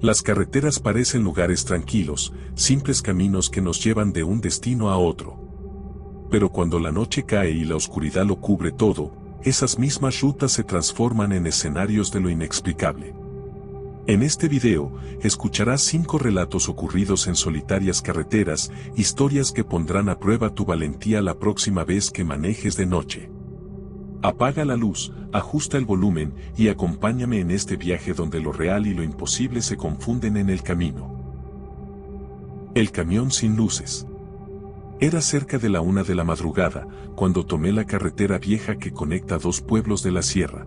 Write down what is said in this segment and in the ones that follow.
Las carreteras parecen lugares tranquilos, simples caminos que nos llevan de un destino a otro. Pero cuando la noche cae y la oscuridad lo cubre todo, esas mismas rutas se transforman en escenarios de lo inexplicable. En este video, escucharás 5 relatos ocurridos en solitarias carreteras, historias que pondrán a prueba tu valentía la próxima vez que manejes de noche. Apaga la luz, ajusta el volumen y acompáñame en este viaje donde lo real y lo imposible se confunden en el camino. El camión sin luces. Era cerca de la 1 de la madrugada, cuando tomé la carretera vieja que conecta 2 pueblos de la sierra.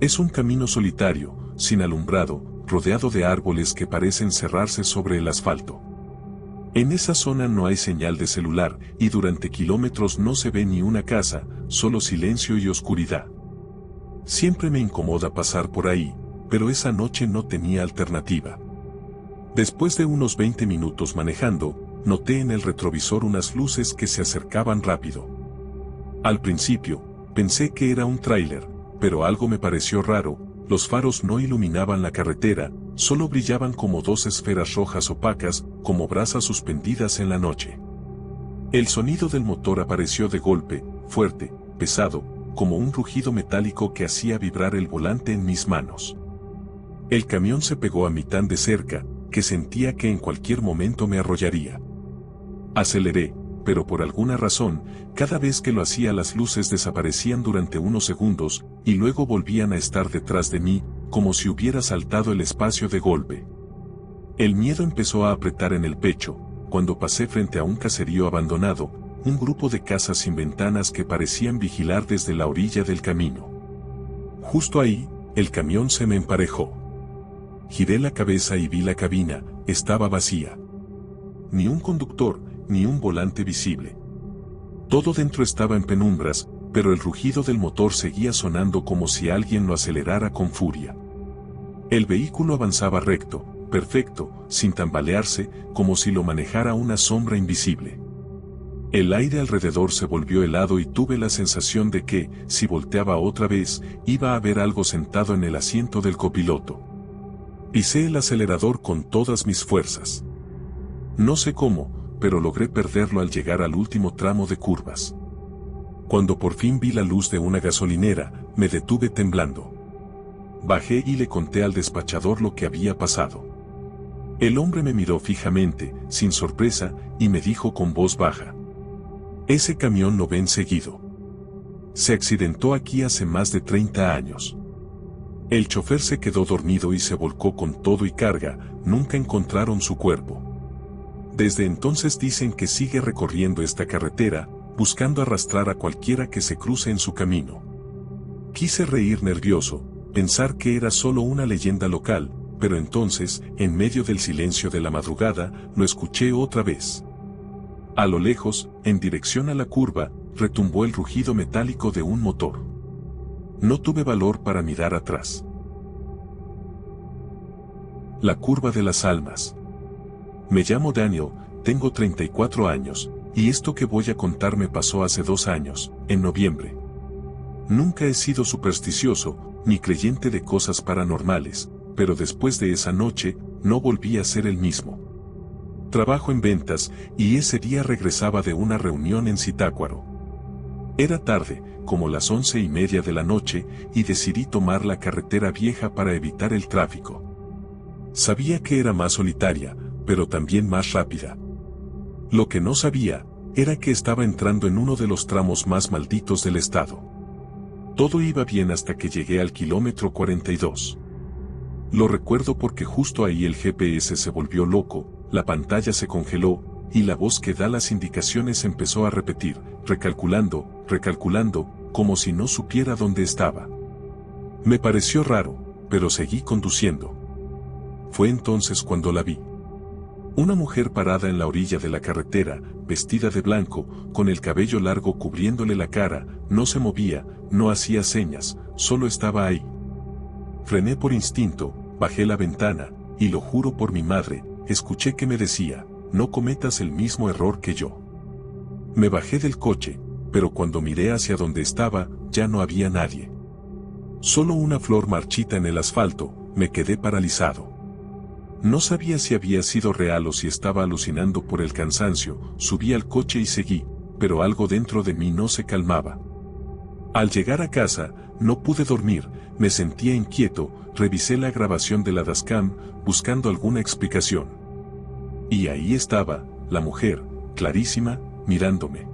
Es un camino solitario, sin alumbrado, rodeado de árboles que parecen cerrarse sobre el asfalto. En esa zona no hay señal de celular y durante kilómetros no se ve ni una casa, solo silencio y oscuridad. Siempre me incomoda pasar por ahí, pero esa noche no tenía alternativa. Después de unos 20 minutos manejando, noté en el retrovisor unas luces que se acercaban rápido. Al principio, pensé que era un tráiler, pero algo me pareció raro. Los faros no iluminaban la carretera, solo brillaban como 2 esferas rojas opacas, como brasas suspendidas en la noche. El sonido del motor apareció de golpe, fuerte, pesado, como un rugido metálico que hacía vibrar el volante en mis manos. El camión se pegó a mí tan de cerca, que sentía que en cualquier momento me arrollaría. Aceleré, pero por alguna razón, cada vez que lo hacía las luces desaparecían durante unos segundos, y luego volvían a estar detrás de mí, como si hubiera saltado el espacio de golpe. El miedo empezó a apretar en el pecho, cuando pasé frente a un caserío abandonado, un grupo de casas sin ventanas que parecían vigilar desde la orilla del camino. Justo ahí, el camión se me emparejó. Giré la cabeza y vi la cabina, estaba vacía. Ni un conductor, ni un volante visible. Todo dentro estaba en penumbras, pero el rugido del motor seguía sonando como si alguien lo acelerara con furia. El vehículo avanzaba recto, perfecto, sin tambalearse, como si lo manejara una sombra invisible. El aire alrededor se volvió helado y tuve la sensación de que, si volteaba otra vez, iba a ver algo sentado en el asiento del copiloto. Pisé el acelerador con todas mis fuerzas. No sé cómo, pero logré perderlo al llegar al último tramo de curvas. Cuando por fin vi la luz de una gasolinera, me detuve temblando. Bajé y le conté al despachador lo que había pasado. El hombre me miró fijamente, sin sorpresa, y me dijo con voz baja: «Ese camión lo ven seguido. Se accidentó aquí hace más de 30 años. El chofer se quedó dormido y se volcó con todo y carga, nunca encontraron su cuerpo. Desde entonces dicen que sigue recorriendo esta carretera, buscando arrastrar a cualquiera que se cruce en su camino». Quise reír nervioso, pensar que era solo una leyenda local, pero entonces, en medio del silencio de la madrugada, lo escuché otra vez. A lo lejos, en dirección a la curva, retumbó el rugido metálico de un motor. No tuve valor para mirar atrás. La curva de las almas. Me llamo Daniel, tengo 34 años, y esto que voy a contar me pasó hace 2 años, en noviembre. Nunca he sido supersticioso, ni creyente de cosas paranormales, pero después de esa noche, no volví a ser el mismo. Trabajo en ventas, y ese día regresaba de una reunión en Zitácuaro. Era tarde, como las 11:30 de la noche, y decidí tomar la carretera vieja para evitar el tráfico. Sabía que era más solitaria, pero también más rápida. Lo que no sabía, era que estaba entrando en uno de los tramos más malditos del estado. Todo iba bien hasta que llegué al kilómetro 42. Lo recuerdo porque justo ahí el GPS se volvió loco, la pantalla se congeló, y la voz que da las indicaciones empezó a repetir, recalculando, recalculando, como si no supiera dónde estaba. Me pareció raro, pero seguí conduciendo. Fue entonces cuando la vi. Una mujer parada en la orilla de la carretera, vestida de blanco, con el cabello largo cubriéndole la cara, no se movía, no hacía señas, solo estaba ahí. Frené por instinto, bajé la ventana, y lo juro por mi madre, escuché que me decía: «No cometas el mismo error que yo». Me bajé del coche, pero cuando miré hacia donde estaba, ya no había nadie. Solo una flor marchita en el asfalto, me quedé paralizado. No sabía si había sido real o si estaba alucinando por el cansancio. Subí al coche y seguí, pero algo dentro de mí no se calmaba. Al llegar a casa, no pude dormir, me sentía inquieto, revisé la grabación de la dashcam, buscando alguna explicación. Y ahí estaba, la mujer, clarísima, mirándome.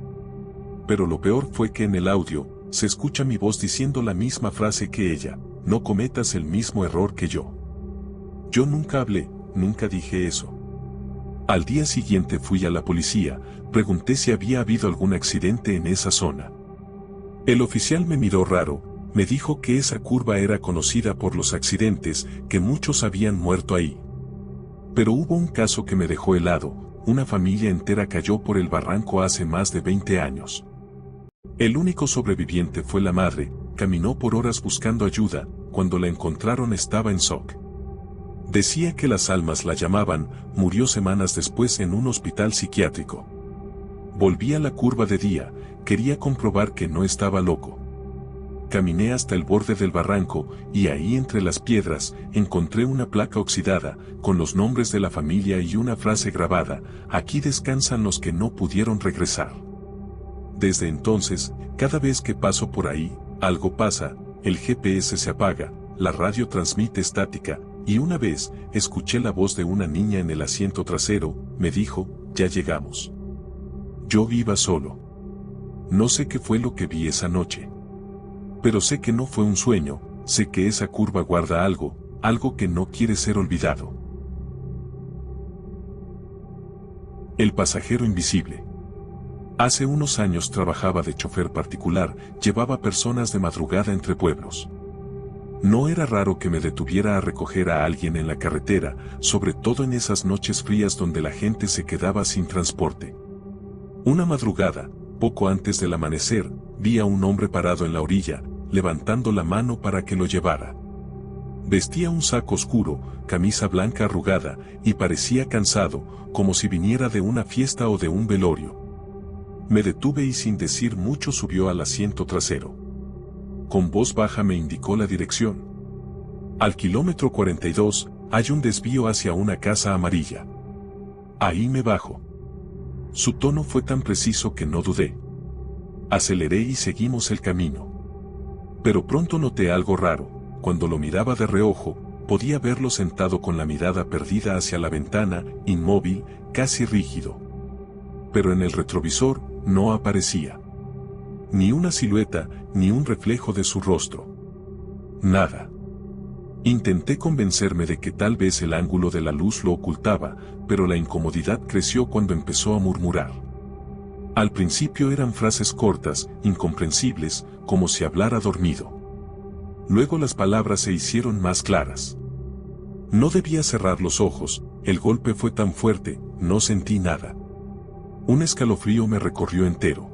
Pero lo peor fue que en el audio, se escucha mi voz diciendo la misma frase que ella: no cometas el mismo error que yo. Yo nunca hablé, nunca dije eso. Al día siguiente fui a la policía, pregunté si había habido algún accidente en esa zona. El oficial me miró raro, me dijo que esa curva era conocida por los accidentes, que muchos habían muerto ahí. Pero hubo un caso que me dejó helado, una familia entera cayó por el barranco hace más de 20 años. El único sobreviviente fue la madre, caminó por horas buscando ayuda, cuando la encontraron estaba en shock. Decía que las almas la llamaban, murió semanas después en un hospital psiquiátrico. Volví a la curva de día, quería comprobar que no estaba loco. Caminé hasta el borde del barranco, y ahí entre las piedras, encontré una placa oxidada, con los nombres de la familia y una frase grabada: aquí descansan los que no pudieron regresar. Desde entonces, cada vez que paso por ahí, algo pasa, el GPS se apaga, la radio transmite estática, y una vez, escuché la voz de una niña en el asiento trasero, me dijo: ya llegamos. Yo iba solo. No sé qué fue lo que vi esa noche. Pero sé que no fue un sueño, sé que esa curva guarda algo, algo que no quiere ser olvidado. El pasajero invisible. Hace unos años trabajaba de chofer particular, llevaba personas de madrugada entre pueblos. No era raro que me detuviera a recoger a alguien en la carretera, sobre todo en esas noches frías donde la gente se quedaba sin transporte. Una madrugada, poco antes del amanecer, vi a un hombre parado en la orilla, levantando la mano para que lo llevara. Vestía un saco oscuro, camisa blanca arrugada, y parecía cansado, como si viniera de una fiesta o de un velorio. Me detuve y sin decir mucho subió al asiento trasero. Con voz baja me indicó la dirección. Al kilómetro 42, hay un desvío hacia una casa amarilla. Ahí me bajo. Su tono fue tan preciso que no dudé. Aceleré y seguimos el camino. Pero pronto noté algo raro. Cuando lo miraba de reojo, podía verlo sentado con la mirada perdida hacia la ventana, inmóvil, casi rígido. Pero en el retrovisor, no aparecía. Ni una silueta, ni un reflejo de su rostro. Nada. Intenté convencerme de que tal vez el ángulo de la luz lo ocultaba, pero la incomodidad creció cuando empezó a murmurar. Al principio eran frases cortas, incomprensibles, como si hablara dormido. Luego las palabras se hicieron más claras. No debía cerrar los ojos, el golpe fue tan fuerte, no sentí nada. Un escalofrío me recorrió entero.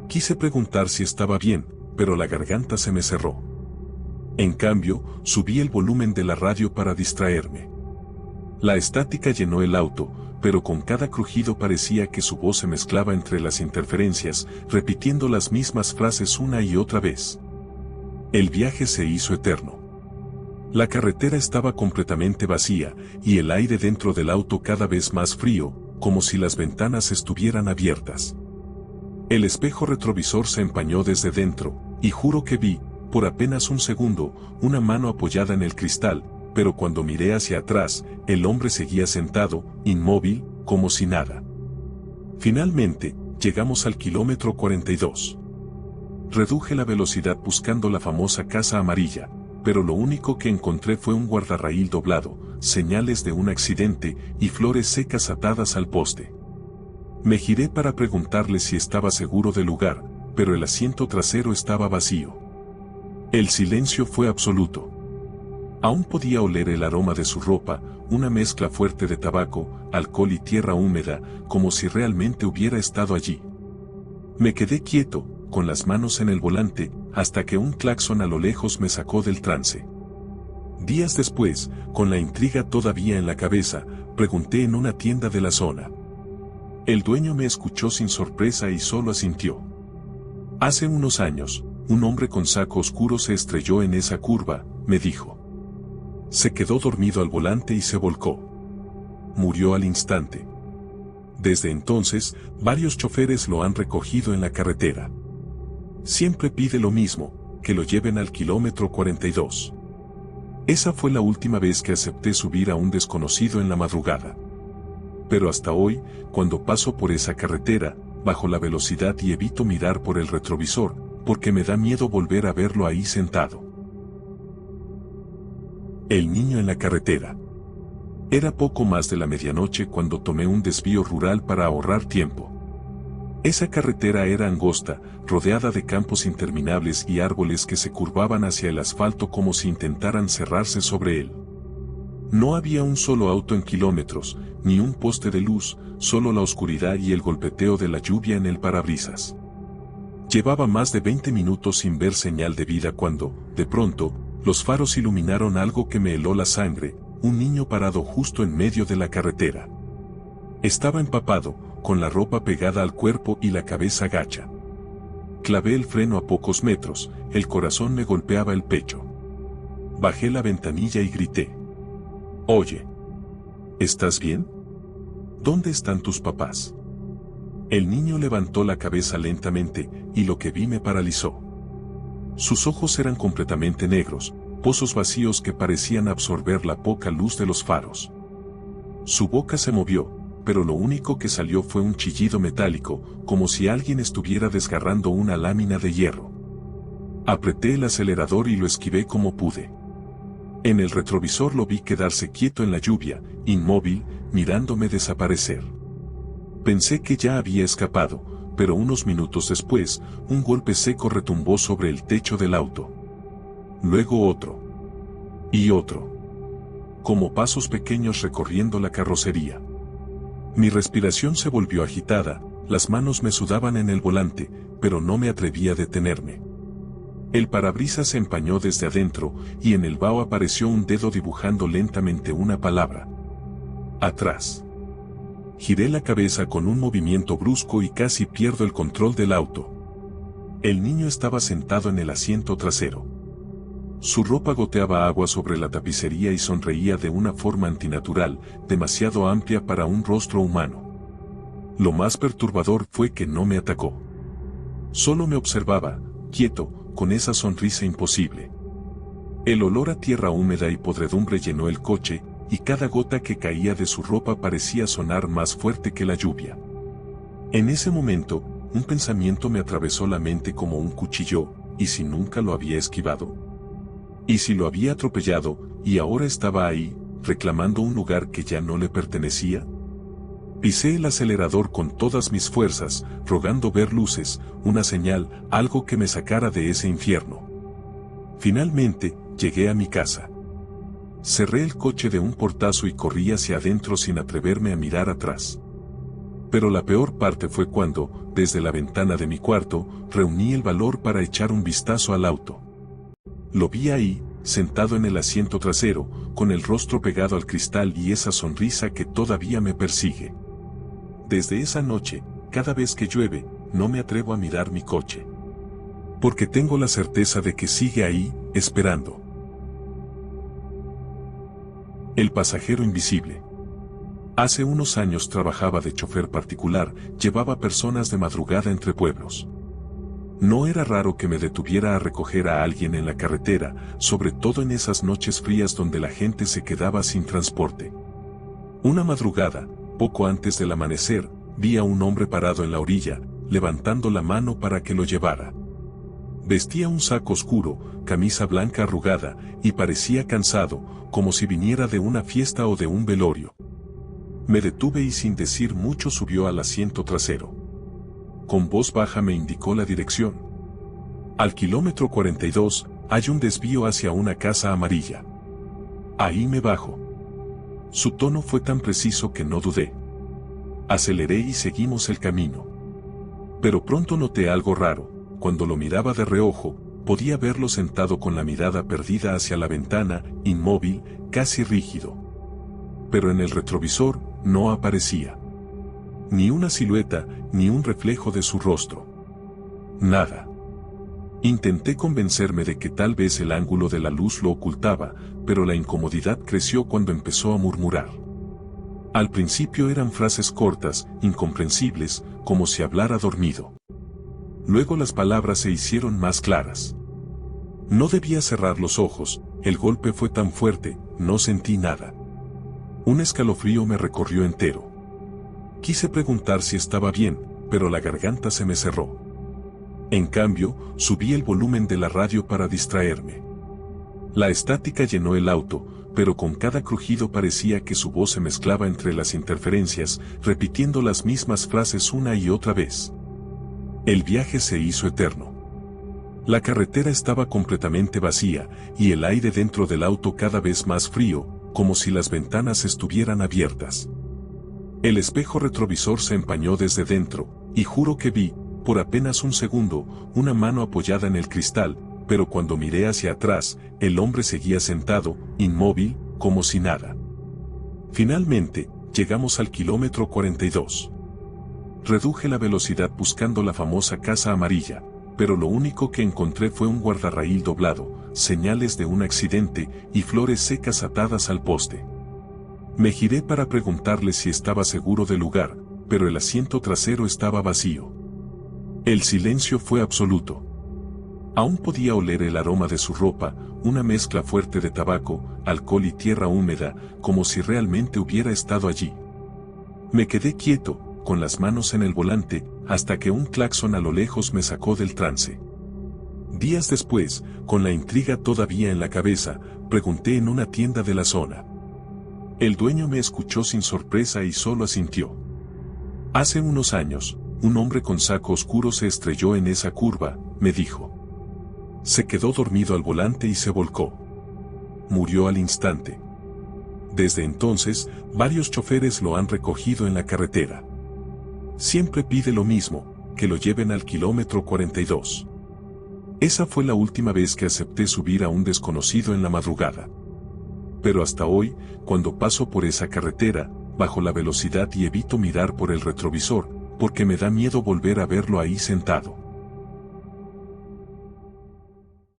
Quise preguntar si estaba bien, pero la garganta se me cerró. En cambio, subí el volumen de la radio para distraerme. La estática llenó el auto, pero con cada crujido parecía que su voz se mezclaba entre las interferencias, repitiendo las mismas frases una y otra vez. El viaje se hizo eterno. La carretera estaba completamente vacía, y el aire dentro del auto cada vez más frío, como si las ventanas estuvieran abiertas. El espejo retrovisor se empañó desde dentro, y juro que vi, por apenas un segundo, una mano apoyada en el cristal, pero cuando miré hacia atrás, el hombre seguía sentado, inmóvil, como si nada. Finalmente, llegamos al kilómetro 42. Reduje la velocidad buscando la famosa casa amarilla, pero lo único que encontré fue un guardarraíl doblado, señales de un accidente y flores secas atadas al poste. Me giré para preguntarle si estaba seguro del lugar, pero el asiento trasero estaba vacío. El silencio fue absoluto. Aún podía oler el aroma de su ropa, una mezcla fuerte de tabaco, alcohol y tierra húmeda, como si realmente hubiera estado allí. Me quedé quieto, con las manos en el volante, hasta que un claxon a lo lejos me sacó del trance. Días después, con la intriga todavía en la cabeza, pregunté en una tienda de la zona. El dueño me escuchó sin sorpresa y solo asintió. Hace unos años, un hombre con saco oscuro se estrelló en esa curva, me dijo. Se quedó dormido al volante y se volcó. Murió al instante. Desde entonces, varios choferes lo han recogido en la carretera. Siempre pide lo mismo, que lo lleven al kilómetro 42. Esa fue la última vez que acepté subir a un desconocido en la madrugada. Pero hasta hoy, cuando paso por esa carretera, bajo la velocidad y evito mirar por el retrovisor, porque me da miedo volver a verlo ahí sentado. El niño en la carretera. Era poco más de la medianoche cuando tomé un desvío rural para ahorrar tiempo. Esa carretera era angosta, rodeada de campos interminables y árboles que se curvaban hacia el asfalto como si intentaran cerrarse sobre él. No había un solo auto en kilómetros, ni un poste de luz, solo la oscuridad y el golpeteo de la lluvia en el parabrisas. Llevaba más de 20 minutos sin ver señal de vida cuando, de pronto, los faros iluminaron algo que me heló la sangre, un niño parado justo en medio de la carretera. Estaba empapado, con la ropa pegada al cuerpo y la cabeza gacha. Clavé el freno a pocos metros, el corazón me golpeaba el pecho. Bajé la ventanilla y grité. «Oye, ¿estás bien? ¿Dónde están tus papás?» El niño levantó la cabeza lentamente, y lo que vi me paralizó. Sus ojos eran completamente negros, pozos vacíos que parecían absorber la poca luz de los faros. Su boca se movió, pero lo único que salió fue un chillido metálico, como si alguien estuviera desgarrando una lámina de hierro. Apreté el acelerador y lo esquivé como pude. En el retrovisor lo vi quedarse quieto en la lluvia, inmóvil, mirándome desaparecer. Pensé que ya había escapado, pero unos minutos después, un golpe seco retumbó sobre el techo del auto. Luego otro. Y otro. Como pasos pequeños recorriendo la carrocería. Mi respiración se volvió agitada, las manos me sudaban en el volante, pero no me atreví a detenerme. El parabrisas se empañó desde adentro, y en el vaho apareció un dedo dibujando lentamente una palabra. Atrás. Giré la cabeza con un movimiento brusco y casi pierdo el control del auto. El niño estaba sentado en el asiento trasero. Su ropa goteaba agua sobre la tapicería y sonreía de una forma antinatural, demasiado amplia para un rostro humano. Lo más perturbador fue que no me atacó. Solo me observaba, quieto, con esa sonrisa imposible. El olor a tierra húmeda y podredumbre llenó el coche, y cada gota que caía de su ropa parecía sonar más fuerte que la lluvia. En ese momento, un pensamiento me atravesó la mente como un cuchillo, ¿y si nunca lo había esquivado? ¿Y si lo había atropellado, y ahora estaba ahí, reclamando un lugar que ya no le pertenecía? Pisé el acelerador con todas mis fuerzas, rogando ver luces, una señal, algo que me sacara de ese infierno. Finalmente, llegué a mi casa. Cerré el coche de un portazo y corrí hacia adentro sin atreverme a mirar atrás. Pero la peor parte fue cuando, desde la ventana de mi cuarto, reuní el valor para echar un vistazo al auto. Lo vi ahí, sentado en el asiento trasero, con el rostro pegado al cristal y esa sonrisa que todavía me persigue. Desde esa noche, cada vez que llueve, no me atrevo a mirar mi coche. Porque tengo la certeza de que sigue ahí, esperando. El pasajero invisible. Hace unos años trabajaba de chofer particular, llevaba personas de madrugada entre pueblos. No era raro que me detuviera a recoger a alguien en la carretera, sobre todo en esas noches frías donde la gente se quedaba sin transporte. Una madrugada, poco antes del amanecer, vi a un hombre parado en la orilla, levantando la mano para que lo llevara. Vestía un saco oscuro, camisa blanca arrugada, y parecía cansado, como si viniera de una fiesta o de un velorio. Me detuve y sin decir mucho subió al asiento trasero. Con voz baja me indicó la dirección. Al kilómetro 42, hay un desvío hacia una casa amarilla. Ahí me bajo. Su tono fue tan preciso que no dudé. Aceleré y seguimos el camino. Pero pronto noté algo raro. Cuando lo miraba de reojo, podía verlo sentado con la mirada perdida hacia la ventana, inmóvil, casi rígido. Pero en el retrovisor, no aparecía. Ni una silueta, ni un reflejo de su rostro. Nada. Intenté convencerme de que tal vez el ángulo de la luz lo ocultaba, pero la incomodidad creció cuando empezó a murmurar. Al principio eran frases cortas, incomprensibles, como si hablara dormido. Luego las palabras se hicieron más claras. No debía cerrar los ojos, el golpe fue tan fuerte, no sentí nada. Un escalofrío me recorrió entero. Quise preguntar si estaba bien, pero la garganta se me cerró. En cambio, subí el volumen de la radio para distraerme. La estática llenó el auto, pero con cada crujido parecía que su voz se mezclaba entre las interferencias, repitiendo las mismas frases una y otra vez. El viaje se hizo eterno. La carretera estaba completamente vacía, y el aire dentro del auto cada vez más frío, como si las ventanas estuvieran abiertas. El espejo retrovisor se empañó desde dentro, y juro que vi, por apenas un segundo, una mano apoyada en el cristal, pero cuando miré hacia atrás, el hombre seguía sentado, inmóvil, como si nada. Finalmente, llegamos al kilómetro 42. Reduje la velocidad buscando la famosa casa amarilla, pero lo único que encontré fue un guardarraíl doblado, señales de un accidente y flores secas atadas al poste. Me giré para preguntarle si estaba seguro del lugar, pero el asiento trasero estaba vacío. El silencio fue absoluto. Aún podía oler el aroma de su ropa, una mezcla fuerte de tabaco, alcohol y tierra húmeda, como si realmente hubiera estado allí. Me quedé quieto, con las manos en el volante, hasta que un claxon a lo lejos me sacó del trance. Días después, con la intriga todavía en la cabeza, pregunté en una tienda de la zona. El dueño me escuchó sin sorpresa y solo asintió. Hace unos años, un hombre con saco oscuro se estrelló en esa curva, me dijo. Se quedó dormido al volante y se volcó. Murió al instante. Desde entonces, varios choferes lo han recogido en la carretera. Siempre pide lo mismo, que lo lleven al kilómetro 42. Esa fue la última vez que acepté subir a un desconocido en la madrugada. Pero hasta hoy, cuando paso por esa carretera, bajo la velocidad y evito mirar por el retrovisor, porque me da miedo volver a verlo ahí sentado.